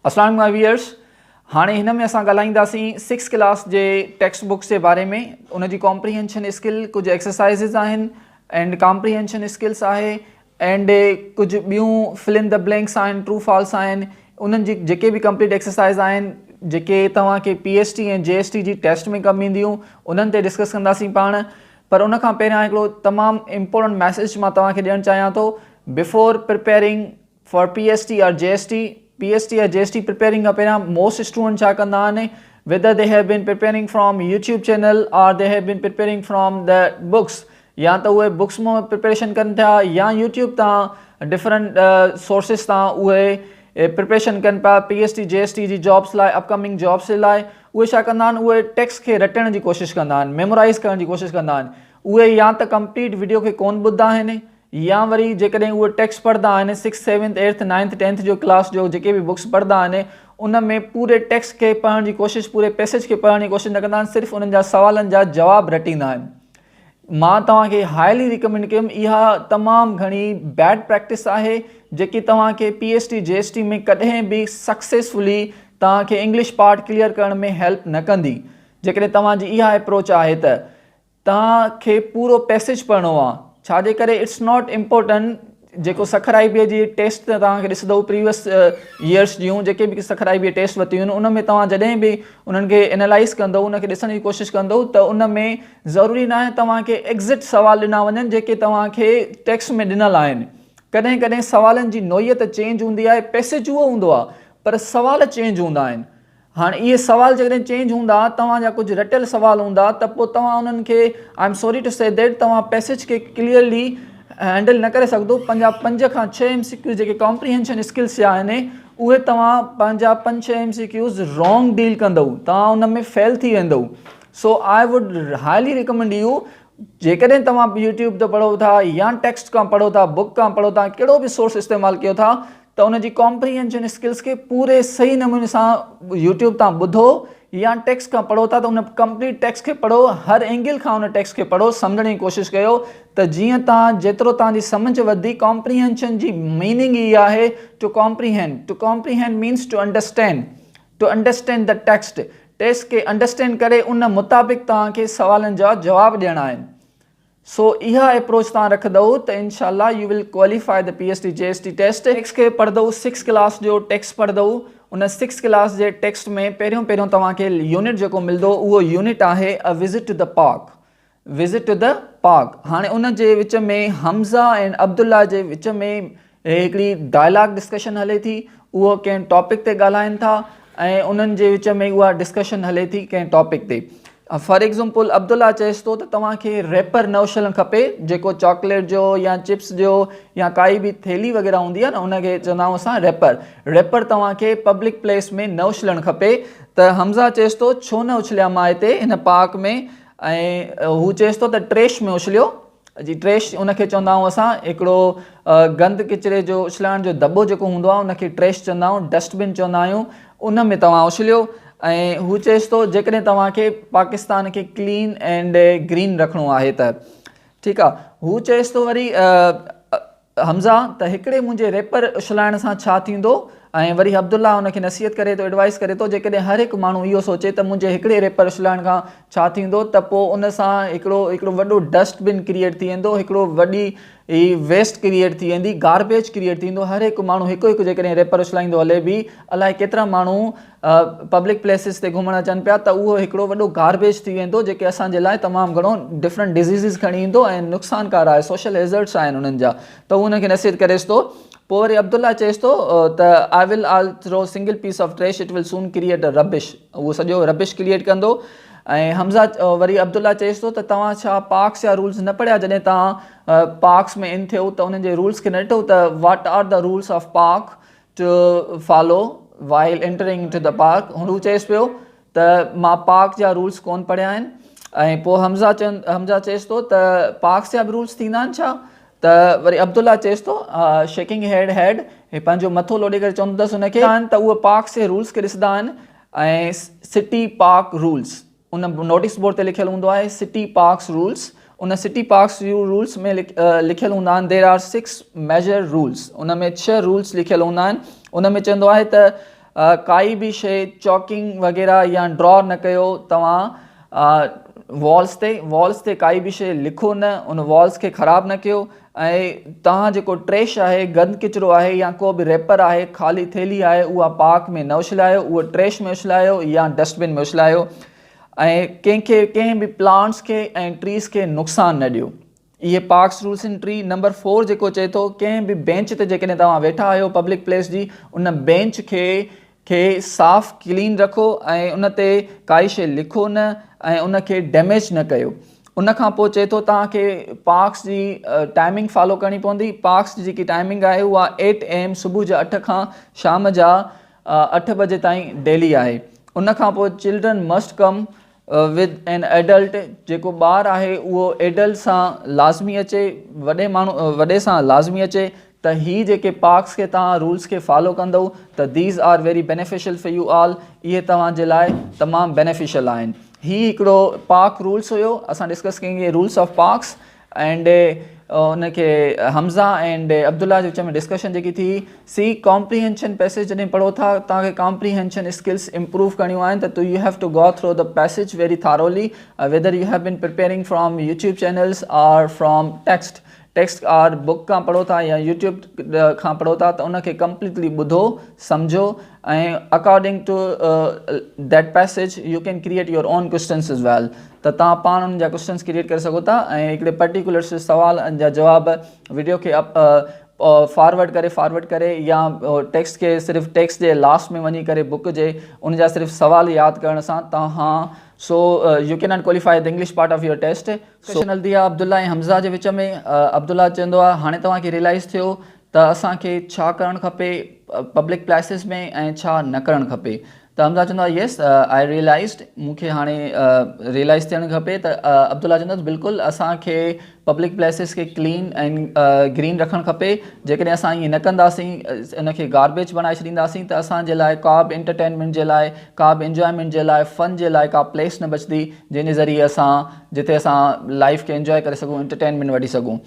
अस्सलाम वालेकुम व्यूअर्स। हाणे हिन में असां ॻाल्हाईंदासीं 6 क्लास जे टेक्स्ट बुक्स जे बारे में। उन जी कॉम्प्रीहेंशन स्किल, कुझु एक्सरसाइज़िस आहिनि एंड कॉम्प्रीहेंशन स्किल्स आहे एंड कुझु ॿियूं फिल इन द ब्लैंक्स आहिनि, ट्रू फॉल्स आहिनि। उन्हनि जी जेके बि कंप्लीट एक्सरसाइज़ आहिनि जेके तव्हांखे PST ऐं JST जी टेस्ट में कमु ईंदियूं, उन्हनि ते डिस्कस कंदासीं पाण। पर उन खां पहिरियां हिकिड़ो तमामु इम्पोर्टेंट मैसेज मां तव्हांखे ॾियणु चाहियां थो। बिफोर प्रिपेयरिंग फॉर PST और JST, PST या JST प्रिपेयरिंग खां पहिरियां मोस्ट स्टूडेंट छा कंदा आहिनि, whether they have been preparing from YouTube channel और they have been preparing from the books, या त उहे बुक्स मां प्रिपरेशन कनि था या यूट्यूब तां डिफरेंट सोर्सिस तां उहे प्रिपरेशन कनि पिया PST JST जी जॉब्स लाइ, अपकमिंग जॉब्स जे लाइ। उहे छा कंदा आहिनि, उहे टेक्स्ट खे रटण जी कोशिशि कंदा आहिनि, मेमोराइज़ करण जी कोशिशि कंदा आहिनि। उहे या त कंप्लीट वीडियो खे कोन ॿुधंदा आहिनि, या वरी जेकॾहिं उहे टेक्स्ट पढ़ंदा आहिनि 6th 7th 8th 9th 10th जो क्लास जो जेके बि बुक्स पढ़ंदा आहिनि, उन में पूरे टेक्स्ट खे पढ़ण जी कोशिशि, पूरे पैसेज खे पढ़ण जी कोशिशि न कंदा आहिनि, सिर्फ़ु उन्हनि जा सवालनि जा जवाब रटींदा आहिनि। मां तव्हांखे हाईली रिकमेंड कयुमि, इहा तमामु घणी बैड प्रैक्टिस आहे जेकी तव्हांखे PST JST में कॾहिं बि सक्सेसफुली तव्हांखे इंग्लिश पार्ट क्लियर करण में हेल्प न कंदी। जेकॾहिं तव्हांजी इहा अप्रोच आहे त तव्हांखे पूरो पैसेज पढ़णो आहे, छाजे करे इट्स नॉट इम्पोर्टेंट जेको सखर IBA जी टेस्ट तव्हांखे ॾिसंदो प्रीवियस ईयर्स जूं जेके बि सखर IBA टेस्ट वरितियूं आहिनि, उन में तव्हां जॾहिं बि उन्हनि खे एनालाइज़ कंदो, उनखे ॾिसण जी कोशिशि कंदो, त उन में ज़रूरी न आहे तव्हांखे एग्ज़िट सवाल ॾिना वञनि जेके तव्हांखे टेक्स्ट में ॾिनल आहिनि। कॾहिं कॾहिं सवालनि जी नोयत चेंज हूंदी आहे, पैसेज उहो हूंदो आहे पर सवाल चेंज हूंदा आहिनि। हाणे इहे सवाल जेकॾहिं चेंज हूंदा, तव्हांजा कुझु रटियल सवाल हूंदा, त पोइ तव्हां उन्हनि खे I am sorry to say that तव्हां पैसेज खे क्लियरली हैंडल न करे सघंदो। पंहिंजा 5 खां 6 MCQ जेके कॉम्प्रीहेंशन स्किल्स जा आहिनि, उहे तव्हां पंहिंजा 5-6 MCQs रॉन्ग डील कंदव, तव्हां उन में फेल थी वेंदव। So I would highly recommend you, जेकॾहिं तव्हां यूट्यूब ते पढ़ो था या टेक्स्ट खां पढ़ो था, बुक खां पढ़ो था, कहिड़ो बि सोर्स इस्तेमालु कयो था, त उन जी कॉम्प्रीहेंशन स्किल्स खे पूरे सही नमूने सां यूट्यूब तां ॿुधो या टेक्स्ट खां पढ़ो था त उन कंप्लीट टेक्स्ट खे पढ़ो, हर एंगल खां उन टेक्स्ट खे पढ़ो, सम्झण जी कोशिशि कयो, त जीअं तव्हां जेतिरो तव्हांजी सम्झ वधी। कॉम्प्रीहेंशन जी मीनिंग ई आहे to comprehend means to understand the text खे अंडरस्टैंड करे उन मुताबिक़ तव्हांखे सवालनि जा जवाब ॾियणा आहिनि। सो इहा अप्रोच तव्हां रखंदव त इनशाला you will qualify the PST JST test. Text खे पढ़ंदव, 6 क्लास जो टेक्स्ट पढ़ंदव। उन 6 क्लास जे टेक्स्ट में पहिरियों तव्हांखे यूनिट जेको मिलंदो, उहो यूनिट आहे अ विज़िट टू द पार्क। हाणे उन जे विच में हमज़ा ऐं अब्दुल्ला जे विच में हिकिड़ी डायलॉग डिस्कशन हले थी, उहो कंहिं टॉपिक ते ॻाल्हाइनि था ऐं उन्हनि जे विच में उहा डिस्कशन हले थी कंहिं टॉपिक ते। फॉर एग्ज़ाम्पल अब्दुल्ला चएसि थो त तव्हांखे रैपर न उछलणु खपे, जेको चॉकलेट जो या चिप्स जो या काई बि थैली वग़ैरह हूंदी आहे न, उनखे चवंदा आहियूं असां रैपर तव्हांखे पब्लिक प्लेस में न उछलणु खपे। त हमज़ा चएसि थो छो न उछलिया मां हिते हिन पार्क में, ऐं हू चएसि थो त ट्रेश में उछलियो जी। ट्रेश उनखे चवंदा आहियूं असां, हिकिड़ो गंद किचिरे जो उछलाइण जो दॿो जेको हूंदो आहे उनखे ट्रेश चवंदा आहियूं, डस्टबिन चवंदा आहियूं, उन में तव्हां उछलियो। ऐं हू चएसि थो जेकॾहिं तव्हांखे पाकिस्तान खे क्लीन एंड ग्रीन रखिणो आहे त ठीकु आहे। हू चएसि थो वरी हमज़ा त हिकिड़े मुंहिंजे रैपर उछलाइण सां छा थींदो, ऐं वरी अब्दुल्ला हुनखे नसीहत करे थो, एडवाइस करे थो, जेकॾहिं हर हिकु माण्हू इहो सोचे त मुंहिंजे हिकिड़े रैपर उछलाइण खां छा थींदो, त पोइ उन सां हिकिड़ो वॾो डस्टबिन क्रिएट थी वेंदो, हिकिड़ो वॾी वेस्ट क्रिएट थी वेंदी, गार्बेज क्रिएट थींदो। हर हिकु माण्हू हिकु जेकॾहिं रैपर उछलाईंदो हले बि, अलाए केतिरा माण्हू पब्लिक प्लेसिस ते घुमणु अचनि पिया, त उहो हिकिड़ो वॾो गार्बेज थी वेंदो, जेके असांजे लाइ तमामु घणो डिफरेंट डिज़ीज़िस खणी ईंदो ऐं नुक़सानकार आहे, सोशल हेज़र्ड्स आहिनि उन्हनि जा। त उहो उनखे नसीहत करेसि थो। पोइ वरी अब्दुल्ला चएसि थो त I will throw single piece of trash, it will soon create a rubbish, उहो सॼो रबिश क्रिएट कंदो। ऐं हमज़ा वरी अब्दुल्ला चएसि थो त तव्हां छा पार्क्स जा रूल्स न पढ़िया, जॾहिं तव्हां पार्क्स में इन थियो त उन्हनि जे रूल्स खे न ॾिठो, त what are the rules of park to follow while entering to the park. हू चएसि पियो त मां पार्क जा रूल्स कोन पढ़िया आहिनि। ऐं पोइ हमज़ा चएसि थो त पार्क्स जा बि रूल्स थींदा आहिनि छा, त वरी अब्दुल्ला चएसि थो शेकिंग हेड पंहिंजो मथो लोॾे करे चवंदो अथसि हुनखे त उहे पार्क्स जे रूल्स खे ॾिसंदा आहिनि। ऐं सिटी पार्क रूल्स उन नोटिस बोर्ड ते लिखियलु हूंदो आहे, सिटी पार्क्स रूल्स। उन सिटी पार्क्स रूल्स में लिखियलु हूंदा आहिनि देयर आर 6 मेजर रूल्स, उन में 6 रूल्स लिखियलु हूंदा आहिनि। उन में चवंदो आहे त काई बि शइ चॉकिंग वग़ैरह या ड्रॉ न कयो तव्हां वॉल्स ते काई बि शइ लिखो न, उन वॉल्स खे ख़राबु न कयो। ऐं तव्हां जेको ट्रेश आहे, गंद किचिरो आहे या को बि रेपर आहे, ख़ाली थैली आहे, उहा पार्क में न उछलायो, उहा ट्रेश में उछलायो या डस्टबिन में उछलायो। ऐं कंहिं बि प्लांट्स खे ऐं ट्रीज़ खे नुक़सानु न ॾियो। इहे parks rules in tree. Number 4 जेको चए थो, कंहिं बि बेंच ते जेकॾहिं तव्हां वेठा आहियो पब्लिक प्लेस जी, उन बेंच खे साफ़ क्लीन रखो ऐं उन ते काई शइ लिखो न ऐं उन खे डैमेज न कयो। उन खां पोइ चए थो तव्हांखे पार्क्स जी टाइमिंग फॉलो करणी पवंदी। पार्क्स जी जेकी टाइमिंग आहे उहा 8 AM सुबुह जा 8 खां शाम जा 8 बजे ताईं डेली आहे। उन खां पोइ children must come with an adult. जेको ॿारु आहे उहो एडल्ट सां लाज़मी अचे, वॾे सां लाज़मी अचे। त ही जेके पार्क्स खे तव्हां रूल्स खे फॉलो कंदव त these are very beneficial for you all. इहे तव्हांजे लाइ तमामु बेनिफिशियल आहिनि। ही हिकिड़ो पार्क रूल्स हुयो, असां डिस्कस कयेंगे रूल्स ऑफ पार्क्स। एंड उनखे हमज़ा एंड अब्दुल्ला जे विच में डिस्कशन जेकी थी। सी कॉम्प्रीहेंशन पैसेज जॾहिं पढ़ो था, तव्हांखे कॉम्प्रीहेंशन स्किल्स इम्प्रूव करणियूं आहिनि त U have to go through the passage very thoroughly, whether you have been preparing from YouTube channels और फ्रॉम टेक्स्ट और बुक खां पढ़ो था या यूट्यूब खां पढ़ो था, त उनखे कंप्लीटली ॿुधो सम्झो ऐं according to that passage you can create your own questions is well. त तव्हां पाण उन जा क्वेश्चन्स क्रिएट करे सघो था ऐं हिकिड़े पर्टिकुलर सवाल जा जवाब वीडियो खे फॉरवर्ड करे या टेक्स्ट खे सिर्फ़ु टेक्स्ट जे लास्ट में वञी करे बुक जे उन जा सिर्फ़ु सवाल यादि करण सां तव्हां you can not qualify the English part of your test. Question हल्दी आहे अब्दुल्ला ऐं हमज़ा जे विच में। अब्दुल्ला चवंदो आहे, हाणे तव्हांखे रियलाइज़ थियो त असांखे छा करणु खपे पब्लिक प्लेसिस में ऐं छा न करणु खपे। त हमज़ा चवंदो आहे, येस आई रियलाइज़्ड, मूंखे हाणे रियलाइज़ थियणु खपे। त अब्दुल्ला चवंदो, बिल्कुलु असांखे पब्लिक प्लेसिस खे क्लीन ऐं ग्रीन रखणु खपे। जेकॾहिं असां ईअं न कंदासीं, इनखे गार्बेज बणाए छॾींदासीं, त असांजे लाइ का बि एंटरटेनमेंट जे लाइ, का बि इंजॉयमेंट जे लाइ, फन जे लाइ का प्लेस न बचंदी जंहिंजे ज़रिए जिते असां लाइफ खे इंजॉय करे सघूं, एंटरटेनमेंट वठी सघूं।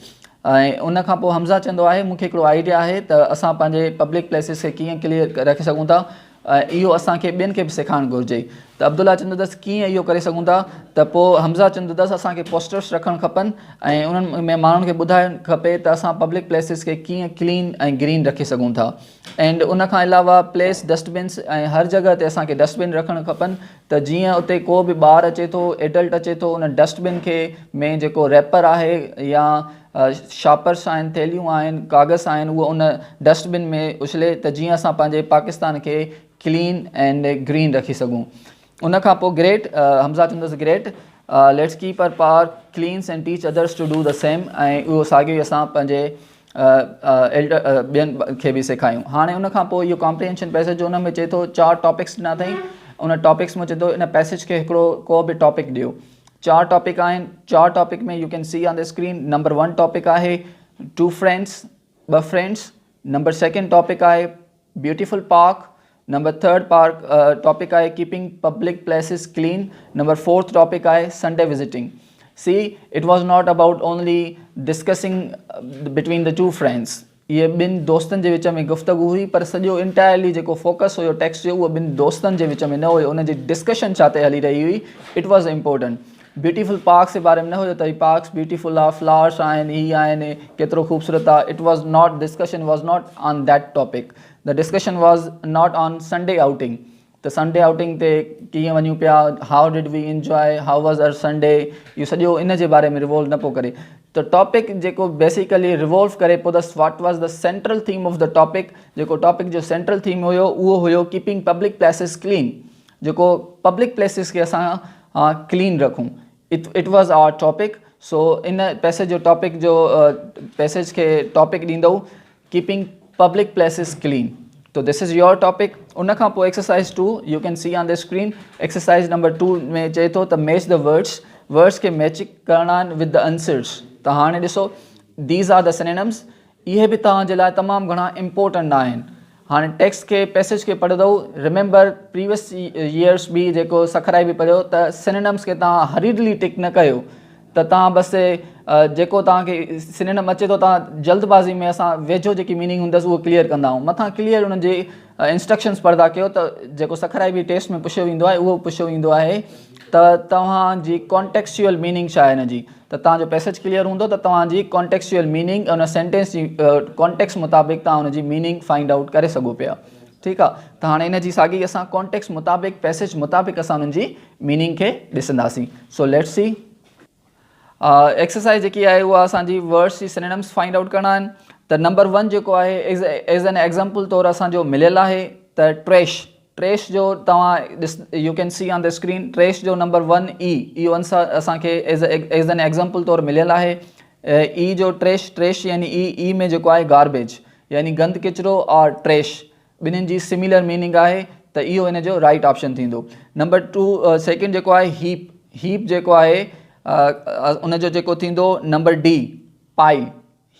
ऐं उन खां पोइ हमज़ा चवंदो आहे, मूंखे हिकिड़ो आइडिया आहे त असां पंहिंजे पब्लिक प्लेसिस खे कीअं क्लियर रखे सघूं था। इहो असांखे ॿियनि खे बि सेखारणु घुरिजे। त अब्दुल्ला चवंदो अथसि, कीअं इहो करे सघूं था। त पोइ हमज़ा चवंदो अथसि, असांखे पोस्टर्स रखणु खपनि ऐं उन्हनि में माण्हुनि खे ॿुधाइणु खपे त असां पब्लिक प्लेसिस खे कीअं क्लीन ऐं ग्रीन रखे सघूं था। एंड उन खां अलावा प्लेस डस्टबिन्स ऐं हर जॻह ते असांखे डस्टबिन रखणु खपनि त जीअं उते को बि ॿारु अचे थो, एडल्ट अचे थो, उन डस्टबिन खे में जेको रैपर आहे या शापर्स आहिनि, थैलियूं आहिनि, कागज़ आहिनि, उहो उन डस्टबिन में उछले त जीअं असां पंहिंजे पाकिस्तान खे क्लीन एंड ग्रीन रखी सघूं। उन खां पोइ ग्रेट, हमज़ा चवंदुसि great, let's keep our park cleans and teach others to do the same. ऐं उहो साॻियो ई असां पंहिंजे ॿियनि खे बि सेखारियूं। हाणे उन खां पोइ इहो कॉम्प्रीहेंशन पैसेज जो उन में चए थो 4 टॉपिक्स ॾिना अथई। उन टॉपिक्स में चए थो इन पैसेज खे हिकिड़ो को बि टॉपिक ॾियो। 4 टॉपिक आहिनि। 4 टॉपिक में you can see on the screen. Number 1 topic आहे 2 फ्रेंड्स, 2 फ्रेंड्स। नंबर 2 टॉपिक आहे ब्यूटीफुल पार्क। नंबर 3 टॉपिक आहे keeping public places clean. Number 4 topic आहे Sunday visiting. See, it was not about only discussing between the 2 friends. ये ॿिनि दोस्तनि जे विच में गुफ़्तगू हुई, पर सॼो इंटायरली जेको फोकस हुयो टेक्स्ट जो, उहो ॿिनि दोस्तनि जे विच में न हुयो, उन जी डिस्कशन छा ते हली रही हुई। It was important. Beautiful parks जे बारे में न हुयो त ही पार्क्स ब्यूटीफुल आहे, फ्लावर्स आहिनि, ही आहिनि, केतिरो ख़ूबसूरत आहे। It was not, discussion was not on that topic. The discussion was not on Sunday outing. त संडे आउटिंग ते कीअं वञूं पिया, how did we enjoy, how was our Sunday, इहो सॼो इन जे बारे में रिवॉल्व न पियो करे। त टॉपिक जेको बेसिकली रिवॉल्व करे पोइ what was the central theme of the topic. जेको टॉपिक जो सेंट्रल थीम हुयो उहो हुयो कीपिंग पब्लिक प्लेसिस क्लीन। जेको पब्लिक प्लेसिस खे असां क्लीन रखूं। It was our topic. So in passage जो टॉपिक जो पैसेज खे टॉपिक ॾींदो कीपिंग पब्लिक प्लेसिस क्लीन। तो दिस इज़ योर टॉपिक। उन खां पोइ exercise 2 you can see on the screen. Exercise number 2 में चए थो त मैच द वर्ड्स खे मैच करणा आहिनि विद द आंसर्स। त हाणे ॾिसो, दीज़ आर द सिनोनिम्स। इहे बि तव्हांजे लाइ तमामु घणा इम्पोर्टेंट आहिनि। हाणे टेक्स्ट खे पैसेज खे पढ़ंदो, रिमेंबर प्रीवियस ईयर्स बि जेको सखराई बि पढ़ियो त सिनोनिम्स खे तव्हां हरीडली टिक न कयो। त तव्हां बसि जेको तव्हांखे सिनोनिम अचे थो, तव्हां जल्दबाज़ी में असां वेझो जेकी मीनिंग हूंदसि उहो क्लियर कंदा आहियूं। मथां क्लियर उन्हनि जे इंस्ट्रक्शन्स पढ़दा कयो त जेको सखराई टेस्ट में पुछियो वेंदो आहे उहो पुछियो वेंदो आहे त तव्हांजी कॉन्टेक्चुअल मीनिंग छा आहे हिन जी। त तव्हांजो पैसेज क्लियर हूंदो त तव्हांजी कॉन्टेक्चुअल मीनिंग उन सेंटेंस जी कॉन्टेक्स्ट मुताबिक़ तव्हां हुनजी मीनिंग फाइंड आउट करे सघो पिया। ठीकु आहे, त हाणे इन जी साॻी असां कॉन्टेक्स्ट मुताबिक़ पैसेज मुताबिक़ असां हुननि जी मीनिंग खे ॾिसंदासीं। सो लेट्स सी एक्सरसाइज जेकी आहे उहा असांजी वर्ड्स जी सिनोनिम्स फाइंड आउट करणा आहिनि। त नंबर 1 जेको आहे एज़ एन एग्ज़ाम्पल तौरु असांजो मिलियल आहे त ट्रेश। ट्रेश जो तव्हां you can see on the screen trash जो नंबर 1 ई इहो असांखे एज़ एन एग्ज़ाम्पल तौरु मिलियल आहे। ई जो ट्रेश यानी ई में जेको आहे गार्बेज यानी गंद किचिरो और ट्रेश ॿिन्हिनि जी सिमिलर मीनिंग आहे त इहो इन जो राइट ऑप्शन थींदो। नंबर 2 सेकेंड जेको आहे हीप जेको आहे उनजो जेको थींदो number D pile.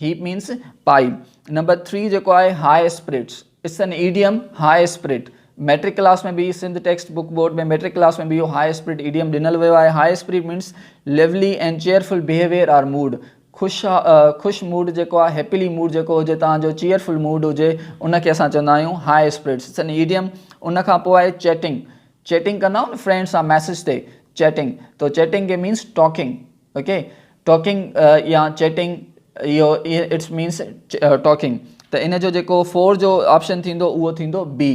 Heap means pile. Number 3 जेको आहे high spirits, it's an idiom high spirit. Matric class में भी सिंध टेक्स्ट बुक बोर्ड में मैट्रिक क्लास में भी इहो हाई स्पिरिट ईडियम ॾिनल वियो आहे। High spirit means lively and cheerful behaviour or mood. ख़ुशि मूड जेको आहे हैप्पीली मूड जेको हुजे तव्हांजो चेयरफुल मूड हुजे उनखे असां चवंदा आहियूं high spirits, it's an idiom. उनखां पोइ आहे चैटिंग कंदा आहियूं न फ्रेंड्स सां मैसेज ते चैटिंग, तो चैटिंग के मीन्स टॉकिंग। ओके, टॉकिंग या चैटिंग इहो इट्स मीन्स टॉकिंग। त इन जो जेको 4 जो ऑप्शन थींदो उहो थींदो बी।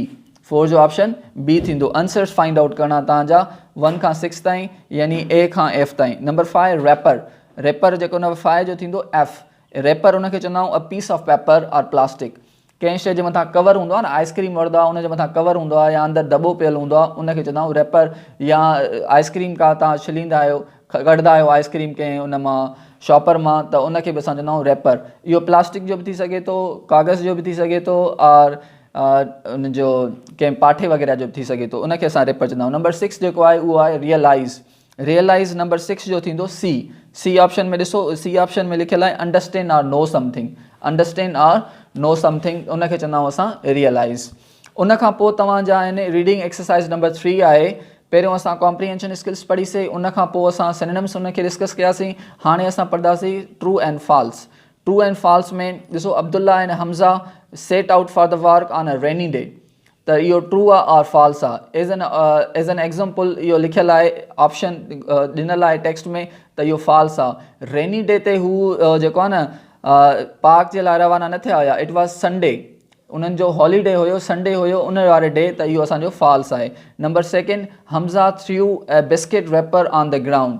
4 जो ऑप्शन बी थींदो। आंसर्स फाइंड आउट करणा तव्हांजा 1 खां 6 ताईं यानी ए खां एफ ताईं। नंबर 5 रैपर जेको नंबर 5 जो थींदो एफ। रैपर उनखे चवंदा आहियूं अ पीस ऑफ पेपर और प्लास्टिक। कंहिं शइ जे मथां कवर हूंदो आहे न, आइसक्रीम वठंदो आहे उनजे मथां कवर हूंदो आहे या अंदरि दॿो पियल हूंदो आहे उनखे चवंदा आहियूं रैपर। या आइसक्रीम का तव्हां छिलींदा आहियो कढंदा आहियो आइसक्रीम कंहिं उन मां शॉपर मां त उनखे बि असां चवंदा आहियूं रैपर। इहो प्लास्टिक जो बि थी सघे थो, कागज़ जो बि थी सघे थो और उनजो कंहिं पाठे वग़ैरह जो बि थी सघे थो, उनखे असां रैपर चवंदा आहियूं। नंबर 6 जेको आहे उहो आहे रियलाइज़ नंबर 6 जो थींदो सी ऑप्शन में ॾिसो, सी ऑप्शन में लिखियल आहे अंडरस्टैंड और नो समथिंग। अंडरस्टैंड और नो समथिंग उनखे चवंदा आहियूं असां रियलाइज़। उनखां पोइ तव्हांजा आहिनि रीडिंग एक्सरसाइज नंबर 3 आहे। पहिरियों असां कॉम्प्रीहेंशन स्किल्स पढ़ीसीं, उनखां पोइ असां सिनोनिम्स उनखे डिस्कस कयासीं। हाणे असां पढ़ंदासीं true and false. True and false में ॾिसो Abdullah and Hamza set out for the work on a rainy day. त इहो ट्रू आहे और फॉल्स आहे। एज़ एन एग्ज़ाम्पल इहो लिखियल आहे ऑप्शन ॾिनल आहे टेक्स्ट में त इहो फॉल्स आहे। रेनी डे ते हू जेको आहे न पार्क जे लाइ रवाना न थिया हुया। इट वॉज संडे, उन्हनि जो हॉलीडे हुयो, संडे हुयो उन वारे डे, त इहो असांजो फॉल्स आहे। Number 2 Hamza threw a biscuit wrapper on the ground.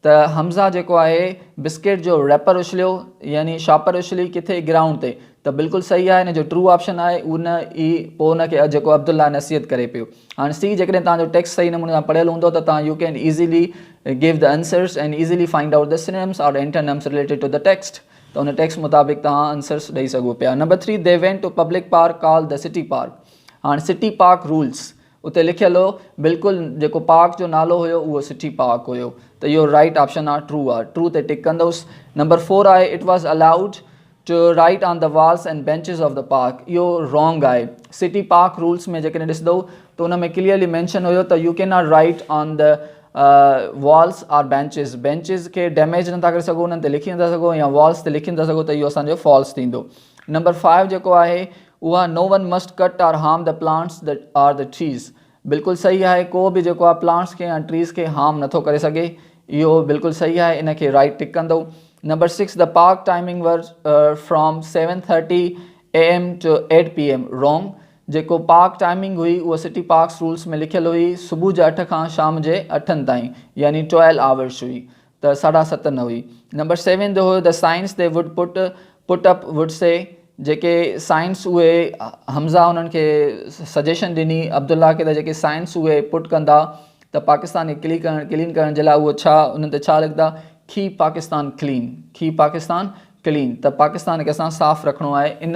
त हमज़ा जेको आहे बिस्किट जो रैपर उछलियो यानी शॉपर उछली किथे ग्राउंड ते, त बिल्कुलु सही आहे, हिन जो ट्रू ऑप्शन आहे। उन ई पोइ उनखे जेको अब्दुल्ला नसीहत करे पियो। हाणे सी जेकॾहिं तव्हांजो टेक्स्ट सही नमूने सां पढ़ियल हूंदो त तव्हां you can easily give the answers and easily find out the synonyms और antonyms related to the text. त उन टेक्स्ट मुताबिक़ तव्हां आंसर्स ॾेई सघो पिया। Number 3 they went to public park called the city park. हाणे सिटी पार्क रूल्स उते लिखियल हो, बिल्कुलु जेको पार्क जो नालो हुयो उहो सिटी पार्क हुयो, त इहो राइट ऑप्शन आहे, ट्रू आहे। ट्रू ते टिक कंदुसि। नंबर 4 आहे it was allowed to write on the walls and benches of the park. इहो रॉन्ग आहे। सिटी पार्क रूल्स में जेकॾहिं ॾिसंदो त उन में क्लियरली मैंशन हुयो त U can not right on the walls और बेंचिस खे डैमेज नथा करे सघो, उन्हनि ते लिखी नथा सघो या वॉल्स ते लिखी नथा सघो, त इहो असांजो फॉल्स थींदो। नंबर 5 जेको आहे उहा no one must cut or harm the plants or the trees. बिल्कुलु सही आहे, को बि जेको आहे प्लांट्स खे या ट्रीज़ खे हार्म नथो करे सघे, इहो बिल्कुलु सही आहे, इनखे राइट टिक कंदो। Number 6 the park timing were from 7:30 AM to 8 PM wrong. जेको पार्क टाइमिंग हुई उहा सिटी पार्क्स रूल्स में लिखियल हुई सुबुह जे 8 खां शाम जे 8 ताईं यानी 12 आवर्स हुई, त 7:30 न हुई। नंबर 7 जो हुयो the science they would put up would say. जेके साइंस उहे हमज़ा उन्हनि खे सजेशन ॾिनी अब्दुल्ला खे त जेके साइंस उहे पुट कंदा त पाकिस्तान खे क्लीन करण जे लाइ उहो छा उन्हनि ते छा लिखंदा, कीप पाकिस्तान क्लीन, त पाकिस्तान खे असां साफ़ु रखिणो आहे इन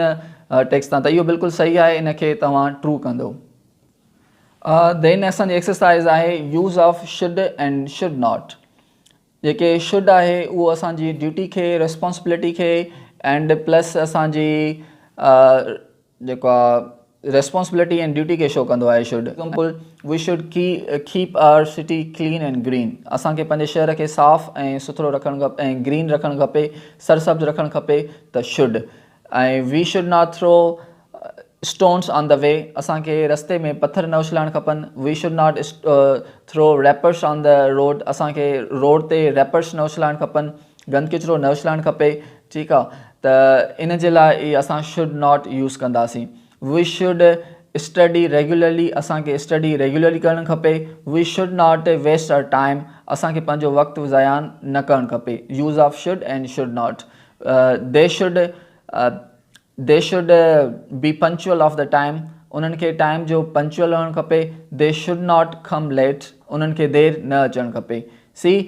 टेक्स्ट तां, त इहो बिल्कुलु सही आहे, इनखे तव्हां ट्रू कंदो। देन असांजी एक्सरसाइज़ आहे use of should and should not. जेके शुड आहे उहो असांजी ड्यूटी खे रिस्पॉन्सिबिलिटी खे एंड प्लस असांजी जेको आहे रिस्पॉन्सिबिलिटी एंड ड्यूटी खे शो कंदो आहे should. Example we should keep our city clean and green. असांखे पंहिंजे शहर खे साफ़ु ऐं सुथरो रखणु खपे ऐं ग्रीन रखणु खपे, सरसब्ज़ रखणु खपे, त शुड। ऐं we should not throw stones on the way, असांखे रस्ते में पत्थर न उछलाइण खपनि. We should not throw wrappers on the road, असांखे रोड ते wrappers न उछलाइण खपनि, गंद किचिरो न उछलाइण खपे. ठीकु आहे, त इन जे लाइ असां should not यूज़ कंदासीं. We should study regularly, असांखे स्टडी रेगुलरली करणु खपे. We should not waste our time, असांखे पंहिंजो वक़्तु ज़ाया न करणु खपे. Use of should and should not. They should be punctual of the time, उन्हनि खे टाइम जो पंक्चुअल रहणु खपे. They should not come late, उन्हनि खे देरि न अचणु खपे. See,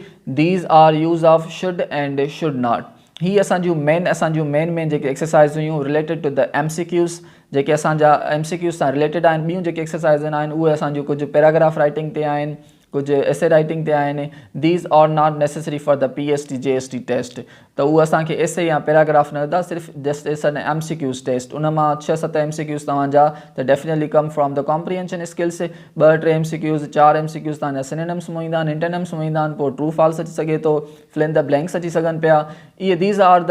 these are use of should and should not. ही असांजूं मेन जेके एक्सरसाइज़ हुयूं रिलेटेड टू द MCQs, जेके असांजा MCQs सां रिलेटेड आहिनि. ॿियूं जेके एक्सरसाइज़ आहिनि उहे असांजूं कुझु पैराग्राफ राइटिंग ते आहिनि, कुझु एसे राइटिंग ते आहिनि. These are not necessary for the PST JST test. त उहे असांखे एसे या पैराग्राफ न ईंदा, सिर्फ़ु just as an MCQs test. उन मां 6-7 MCQs तव्हांजा त definitely come from the comprehension skills. 2-3 MCQs 4 MCQs तव्हांजा सिनोनिम्स में ईंदा आहिनि, एंटोनिम्स में ईंदा आहिनि. पोइ ट्रू फॉल्स अची सघे थो, फिल इन द ब्लैंक्स अची सघनि पिया. इहे these are the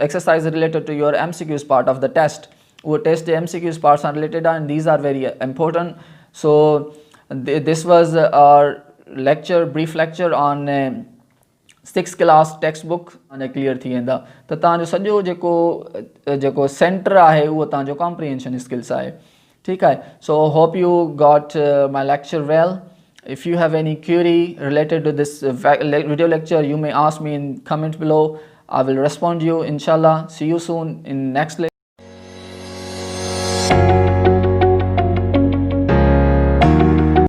exercise related to your MCQs part of the test. उहे टेस्ट जे MCQs पार्ट सां रिलेटेड आहिनि. These are very important. So this was our lecture, brief lecture on 6th class textbook अने clear थी वेंदा. त तव्हांजो सॼो जेको सेंटर आहे उहो तव्हांजो कॉम्प्रीहेंशन स्किल्स आहे. ठीकु आहे. So hope U got my lecture well. If you have any query related to this video lecture, you may ask me in comment below. I will respond to you, inshallah. See you soon in next lecture.